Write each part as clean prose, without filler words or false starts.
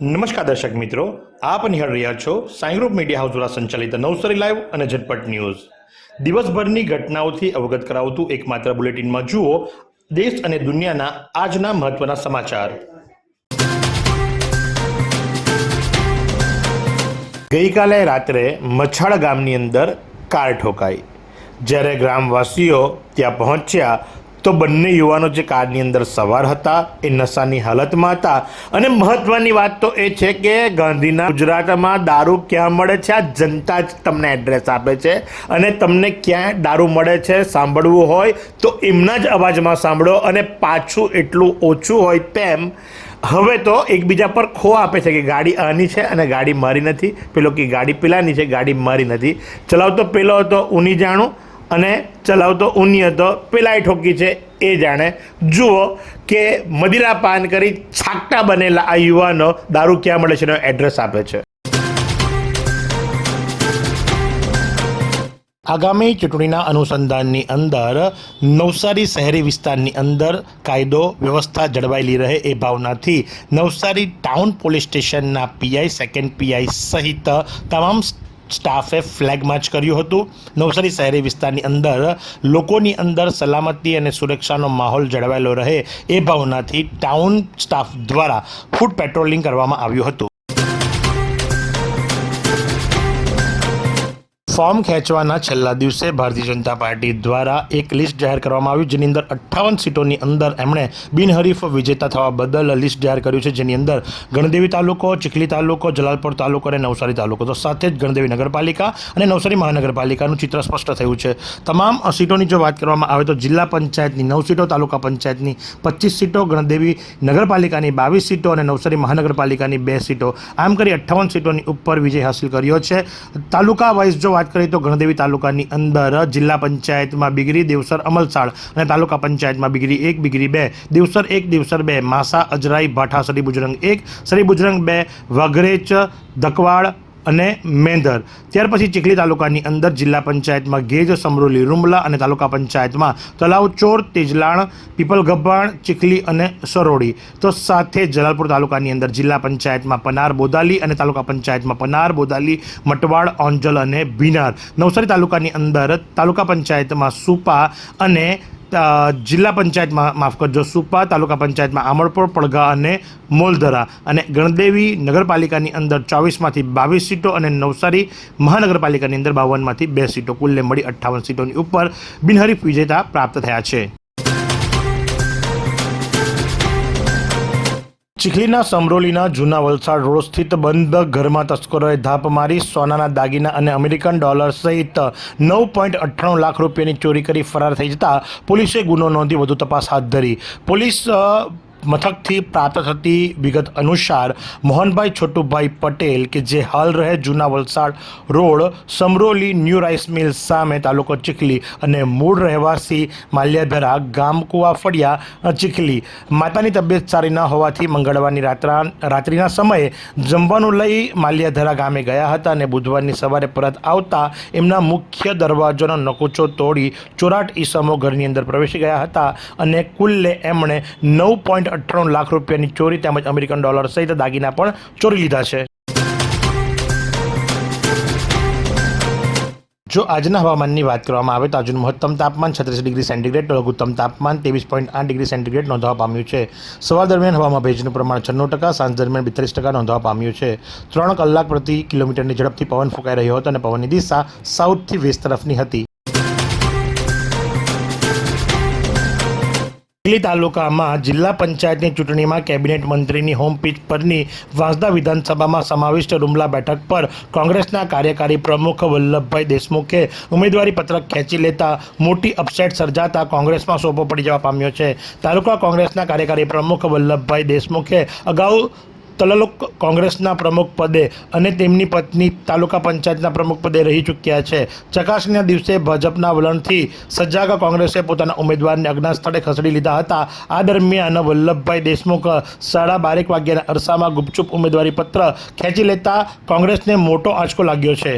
નમસ્કાર દર્શક મિત્રો, આપ નિહાળ રહ્યા છો સાઈ ગ્રુપ મીડિયા હાઉસ દ્વારા સંચાલિત નવસારી લાઈવ અને ઝટપટ ન્યૂઝ. દિવસભરની ઘટનાઓથી અવગત કરાવતું એકમાત્ર બુલેટિનમાં જુઓ દેશ અને દુનિયાના આજના મહત્વના સમાચાર. ગઈકાલે રાત્રે મછાડ ગામની અંદર કાર ઠોકાઈ. જ્યારે ગ્રામવાસીઓ ત્યાં પહોંચ્યા તો બંને યુવાનો જે કારની અંદર સવાર હતા એ નશાની હાલતમાં હતા. અને મહત્વની વાત તો એ છે કે ગાંધીના ગુજરાતમાં દારૂ ક્યાં મળે છે આ જનતા જ તમને એડ્રેસ આપે છે. અને તમને ક્યાં દારૂ મળે છે સાંભળવું હોય તો એમના જ અવાજમાં સાંભળો. અને પાછું એટલું ઓછું હોય તેમ હવે તો એકબીજા પર ખો આપે છે કે ગાડી આની છે અને ગાડી મારી નથી, પેલો કે ગાડી પેલાની છે ગાડી મારી નથી. ચલાવતો પેલો હતો ઉની જાણું અને ચલાવતો ઉની હતો પેલાય ઠોકી છે એ જાણે. જુઓ કે મદિરા પાન કરી છાકટા બનેલા આ યુવાનો દારૂ ક્યાં મળે છે એનો એડ્રેસ આપે છે. આગામી ચૂંટણીના અનુસંધાનની અંદર નવસારી શહેરી વિસ્તારની અંદર કાયદો વ્યવસ્થા જળવાયેલી રહે એ ભાવનાથી નવસારી ટાઉન પોલીસ સ્ટેશનના પીઆઈ, સેકન્ડ પીઆઈ સહિત તમામ સ્ટાફે ફ્લેગ માર્ચ કર્યું હતું. નવસારી શહેરી વિસ્તારની અંદર લોકોની અંદર સલામતી અને સુરક્ષાનો માહોલ જળવાયેલો રહે એ ભાવનાથી ટાઉન સ્ટાફ દ્વારા ફૂટ પેટ્રોલિંગ કરવામાં આવ્યું હતું. ફોર્મ ખેંચવાના છેલ્લા દિવસે ભારતીય જનતા પાર્ટી દ્વારા એક લિસ્ટ જાહેર કરવામાં આવ્યું, જેની અંદર 58 સીટોની અંદર એમણે બિનહરીફ વિજેતા થવા બદલ લિસ્ટ જાહેર કર્યું છે. જેની અંદર ગણદેવી તાલુકો, ચીખલી તાલુકો, જલાલપોર તાલુકો અને નવસારી તાલુકો, તો સાથે જ ગણદેવી નગરપાલિકા અને નવસારી મહાનગરપાલિકાનું ચિત્ર સ્પષ્ટ થયું છે. તમામ સીટોની જો વાત કરવામાં આવે તો જિલ્લા પંચાયતની 9 સીટો, તાલુકા પંચાયતની 25 સીટો, ગણદેવી નગરપાલિકાની 22 સીટો અને નવસારી મહાનગરપાલિકાની 2 સીટો, આમ કરી 58 સીટોની ઉપર વિજય હાંસલ કર્યો છે. તાલુકા વાઇઝ જો કરીએ તો ગણદેવી તાલુકાની અંદર જિલ્લા પંચાયતમાં બિગરી, દેવસર, અમલસાડ અને તાલુકા પંચાયતમાં બિગરી 1, બિગરી 2, દેવસર 1, દેવસર 2, માસા, અજરાઈ, ભાઠા, સરી બુજરંગ 1, સરી બુજરંગ 2, વાઘરેચ, ધકવાડ અને મેંદર. ત્યાર પછી ચીખલી તાલુકાની અંદર જિલ્લા પંચાયતમાં ગેજ, સમરોલી, રૂમલા અને તાલુકા પંચાયતમાં તલાવચોર, તેજલાણ, પીપલગભાણ, ચીખલી અને સરોડી. તો સાથે જલાલપુર તાલુકાની અંદર જિલ્લા પંચાયતમાં પનાર, બોદાલી અને તાલુકા પંચાયતમાં પનાર, બોદાલી, મટવાડ, ઓંજલ અને ભીનાર. નવસારી તાલુકાની અંદર તાલુકા પંચાયતમાં સુપા અને જિલ્લા પંચાયતમાં માફ કરજો સુપા, તાલુકા પંચાયતમાં આમળપોર, પડઘા અને મોલધરા. અને ગણદેવી નગરપાલિકાની અંદર 24માંથી 22 સીટો અને નવસારી મહાનગરપાલિકાની અંદર 52માંથી 2 સીટો, કુલ્લે મળી 58 સીટોની ઉપર બિનહરીફ વિજેતા પ્રાપ્ત થયા છે. ચીખલીના સમરોલીના જૂના વલસાડ રોડ સ્થિત બંધ ઘરમાં તસ્કરોએ ધાપ મારી સોનાના દાગીના અને અમેરિકન ડોલર સહિત 9.98 લાખ રૂપિયાની ચોરી કરી ફરાર થઈ જતા પોલીસે ગુનો નોંધી વધુ તપાસ હાથ ધરી. પોલીસ મથકથી પ્રાપ્ત થતી વિગત અનુસાર મોહનભાઈ છોટુભાઈ પટેલ કે જે હાલ રહે જૂના Valsad road Samroli new rice mill સામે, તાલુકો ચીખલી અને મૂળ રહેવાસી માલ્યાધરા, ગામ કુવા ફળિયા, ચીખલી. માતાની તબિયત સારી ન હોવાથી મંગળવારની રાત્રિના સમયે જમવાનું લઈ માલ્યાધરા ગામે ગયા હતા અને બુધવારની સવારે પરત આવતા એમના મુખ્ય દરવાજાનો નકુચો તોડી ચોરાટ ઈસમો ઘરની અંદર પ્રવેશી ગયા હતા અને કુલ્લે એમણે 9.98 લાખ રૂપિયાની ચોરી તેમજ અમેરિકન ડોલર સહિત દાગીના પણ ચોરી લીધા છે. જો આજના હવામાનની વાત કરવામાં આવે તો આજનું મહત્તમ તાપમાન 36 ડિગ્રી સેન્ટીગ્રેડ, લઘુત્તમ તાપમાન 23.8 ડિગ્રી સેન્ટીગ્રેડ નોંધવા પામ્યું છે. સવાર દરમિયાન હવામાં ભેજનું પ્રમાણ 96%, સાંજ દરમિયાન 42% નોંધવા પામ્યું છે. 3 કલાક પ્રતિ કિલોમીટરની ઝડપથી પવન ફૂંકાઈ રહ્યો હતો અને પવનની દિશા સાઉથથી વેસ્ટ તરફની હતી. ચીખલી તાલુકામાં જિલ્લા પંચાયતની ચૂંટણીમાં કેબિનેટ મંત્રીની હોમ પીચ પરની વાંસદા વિધાનસભામાં સમાવિષ્ટ રૂમલા બેઠક પર કોંગ્રેસના કાર્યકારી પ્રમુખ વલ્લભભાઈ દેશમુખે ઉમેદવારી પત્રક ખેંચી લેતા મોટી અપસેટ સર્જાતા કોંગ્રેસમાં સોપો પડી જવા પામ્યો છે. તાલુકા કોંગ્રેસના કાર્યકારી પ્રમુખ વલ્લભભાઈ દેશમુખે અગાઉ તલલોક કોંગ્રેસના પ્રમુખ પદે અને તેમની પત્ની તાલુકા પંચાયતના પ્રમુખ પદે રહી ચૂક્યા છે. ચકાસણીના દિવસે ભાજપના વલણથી સજાગ કોંગ્રેસે પોતાના ઉમેદવારને અજ્ઞાત સ્થળે ખસેડી લીધા હતા. આ દરમિયાન વલ્લભભાઈ દેશમુખ 12:30 વાગ્યાના અરસામાં ગુપચુપ ઉમેદવારી પત્ર ખેંચી લેતા કોંગ્રેસને મોટો આંચકો લાગ્યો છે.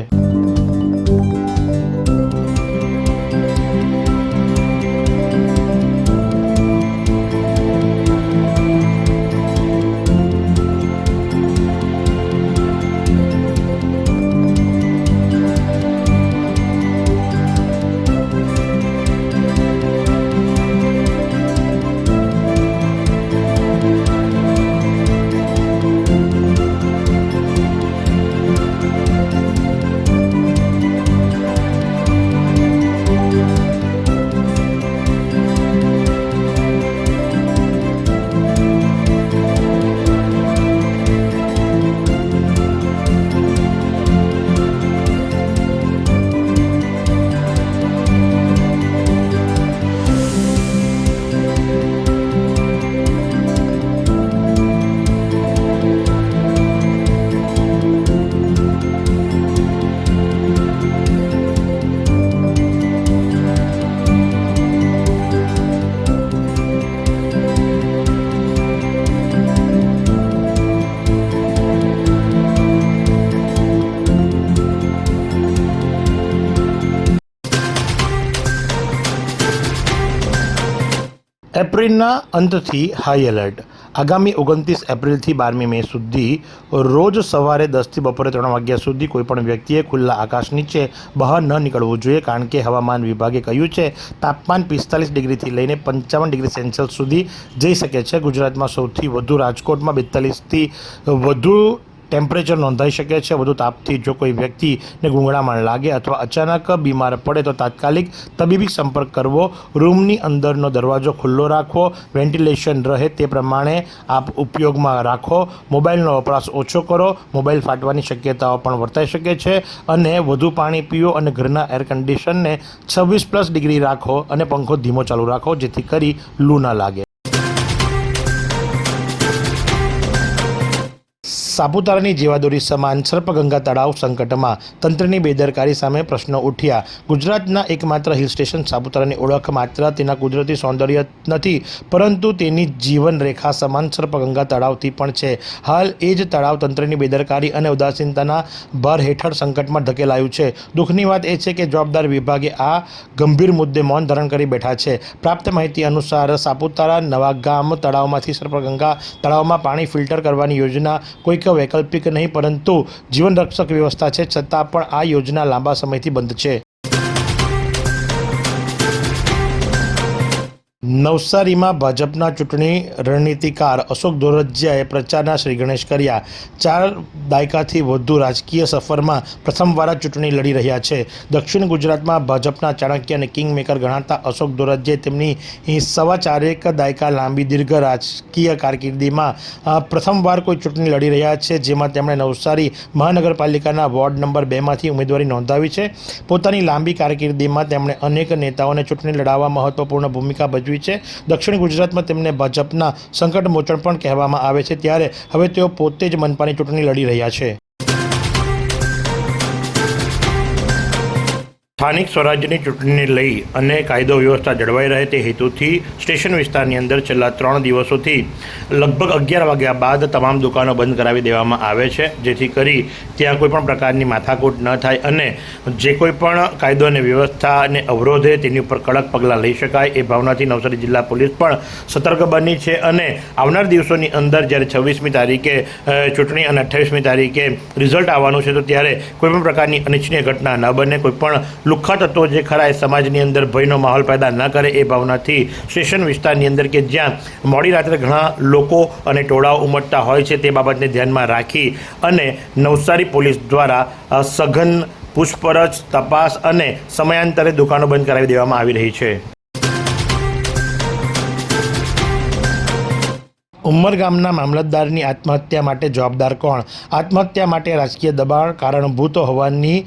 એપ્રિલના અંતથી હાઈ એલર્ટ. આગામી 29 એપ્રિલથી 12મી મે સુધી રોજ સવારે 10થી બપોરે 3 વાગ્યા સુધી કોઈપણ વ્યક્તિએ ખુલ્લા આકાશ નીચે બહાર ન નીકળવું જોઈએ, કારણ કે હવામાન વિભાગે કહ્યું છે તાપમાન 45 ડિગ્રીથી લઈને 55 ડિગ્રી સેલ્સિયસ સુધી જઈ શકે છે. ગુજરાતમાં સૌથી વધુ રાજકોટમાં 42થી વધુ ટેમ્પરેચર નોંધાઈ શકે છે. વધુ તાપથી જો કોઈ વ્યક્તિને ગુંગળામણ લાગે અથવા અચાનક બીમાર પડે તો તાત્કાલિક તબીબી સંપર્ક કરવો. રૂમની અંદરનો દરવાજો ખુલ્લો રાખવો, વેન્ટિલેશન રહે તે પ્રમાણે આપ ઉપયોગમાં રાખો. મોબાઈલનો વપરાશ ઓછો કરો. મોબાઈલ ફાટવાની શક્યતાઓ પણ વર્તાઈ શકે છે. અને વધુ પાણી પીઓ અને ઘરના એર કન્ડિશનને 26+ ડિગ્રી રાખો અને પંખો ધીમો ચાલુ રાખો, જેથી કરી લૂ ન લાગે. સાપુતારાની જીવાદોરી સમાન સર્પગંગા તળાવ સંકટમાં. તંત્રની બેદરકારી સામે પ્રશ્નો ઉઠ્યા. ગુજરાતના એકમાત્ર હિલ સ્ટેશન સાપુતારાની ઓળખ માત્ર તેના કુદરતી સૌંદર્ય નથી, પરંતુ તેની જીવનરેખા સમાન સર્પગંગા તળાવથી પણ છે. હાલ એ જ તળાવ તંત્રની બેદરકારી અને ઉદાસીનતાના ભાર હેઠળ સંકટમાં ધકેલાયું છે. દુઃખની વાત એ છે કે જવાબદાર વિભાગે આ ગંભીર મુદ્દે મૌન ધારણ કરી બેઠા છે. પ્રાપ્ત માહિતી અનુસાર સાપુતારા નવાગામ તળાવમાંથી સર્પગંગા તળાવમાં પાણી ફિલ્ટર કરવાની યોજના કોઈક વૈકલ્પિક નહીં, પરંતુ જીવનરક્ષક વ્યવસ્થા છે. છતાં પણ આ યોજના લાંબા સમયથી બંધ છે. નવસારીમાં ભાજપના ચૂંટણી રણનીતિકાર અશોક દોરજિયાએ પ્રચારના શ્રી ગણેશ કર્યા. 4 દાયકાથી વધુ રાજકીય સફરમાં પ્રથમવાર ચૂંટણી લડી રહ્યા છે. દક્ષિણ ગુજરાતમાં ભાજપના ચાણક્ય અને કિંગ મેકર ગણાતા અશોક દોરજિયાએ તેમની 4.25 દાયકા લાંબી દીર્ઘ રાજકીય કારકિર્દીમાં પ્રથમવાર કોઈ ચૂંટણી લડી રહ્યા છે, જેમાં તેમણે નવસારી મહાનગરપાલિકાના વોર્ડ નંબર 2માંથી ઉમેદવારી નોંધાવી છે. પોતાની લાંબી કારકિર્દીમાં તેમણે અનેક નેતાઓને ચૂંટણી લડાવવા મહત્વપૂર્ણ ભૂમિકા ભજવી છે. દક્ષિણ ગુજરાતમાં તેમને ભાજપના સંકટ મોચન પણ કહેવામાં આવે છે, ત્યારે હવે તેઓ પોતે જ મનપાની ચૂંટણી લડી રહ્યા છે. સ્થાનિક સ્વરાજ્યની ચૂંટણીને લઈ અને કાયદો વ્યવસ્થા જળવાઈ રહે તે હેતુથી સ્ટેશન વિસ્તારની અંદર છેલ્લા 3 દિવસોથી લગભગ 11 વાગ્યા બાદ તમામ દુકાનો બંધ કરાવી દેવામાં આવે છે, જેથી કરી ત્યાં કોઈપણ પ્રકારની માથાકૂટ ન થાય અને જે કોઈ પણ કાયદો અને વ્યવસ્થાને અવરોધે તેની ઉપર કડક પગલાં લઈ શકાય એ ભાવનાથી નવસારી જિલ્લા પોલીસ પણ સતર્ક બની છે. અને આવનાર દિવસોની અંદર જ્યારે 26મી તારીખે ચૂંટણી અને 28મી તારીખે રિઝલ્ટ આવવાનું છે, તો ત્યારે કોઈપણ પ્રકારની અનિચ્છનીય ઘટના ન બને, કોઈપણ લુખ્ખા તત્વો જે ખરા એ સમાજની અંદર ભયનો માહોલ પેદા ન કરે એ ભાવનાથી સ્ટેશન વિસ્તારની અંદર કે જ્યાં મોડી રાત્રે ઘણા લોકો અને ટોળાઓ ઉમટતા હોય છે, તે બાબતને ધ્યાનમાં રાખી અને નવસારી પોલીસ દ્વારા સઘન પૂછપરછ, તપાસ અને સમયાંતરે દુકાનો બંધ કરાવી દેવામાં આવી રહી છે. ઉમરગામના મામલતદારની આત્મહત્યા માટે જવાબદાર કોણ? આત્મહત્યા માટે રાજકીય દબાણ કારણભૂત હોવાની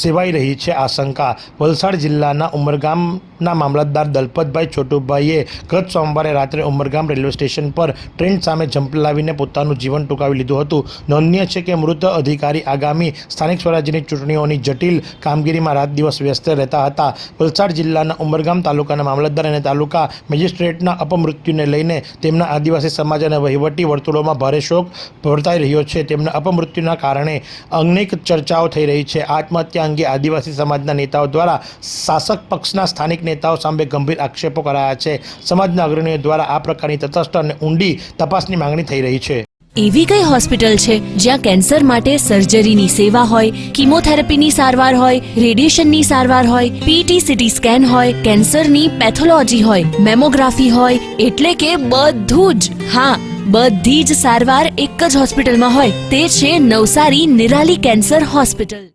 સેવાઈ રહી છે આશંકા. વલસાડ જિલ્લાના ઉમરગામના મામલતદાર દલપતભાઈ છોટુભાઈએ ગત સોમવારે રાત્રે ઉમરગામ રેલવે સ્ટેશન પર ટ્રેન સામે ઝંપલાવીને પોતાનું જીવન ટૂંકાવી લીધું હતું. નોંધનીય છે કે મૃત અધિકારી આગામી સ્થાનિક સ્વરાજ્યની ચૂંટણીઓની જટિલ કામગીરીમાં રાત દિવસ વ્યસ્ત રહેતા હતા. વલસાડ જિલ્લાના ઉમરગામ તાલુકાના મામલતદાર અને તાલુકા મેજિસ્ટ્રેટના અપમૃત્યુને લઈને તેમના આદિવાસી સમાજ અને વહીવટી વર્તુળોમાં ભારે શોક વર્તાઈ રહ્યો છે. તેમના અપમૃત્યુના કારણે અનેક ચર્ચાઓ થઈ રહી છે. આત્મહત્યા અંગે આદિવાસી સમાજના નેતાઓ દ્વારા શાસક પક્ષના સ્થાનિક નેતાઓ સામે ગંભીર આક્ષેપો કરાયા છે. સમાજના અગ્રણીઓ દ્વારા આ પ્રકારની તટસ્થ અને ઊંડી તપાસની માંગણી થઈ રહી છે. એવી કઈ હોસ્પિટલ છે જ્યાં કેન્સર માટે સર્જરીની સેવા હોય, કિમોથેરાપીની સારવાર હોય, રેડિયેશનની સારવાર હોય, પીટી સીટી સ્કેન હોય, કેન્સરની પેથોલોજી હોય, મેમોગ્રાફી હોય, એટલે કે બધું જ. હા, બધી જ સારવાર એક જ હોસ્પિટલમાં હોય. તે છે નવસારી નિરાલી કેન્સર હોસ્પિટલ.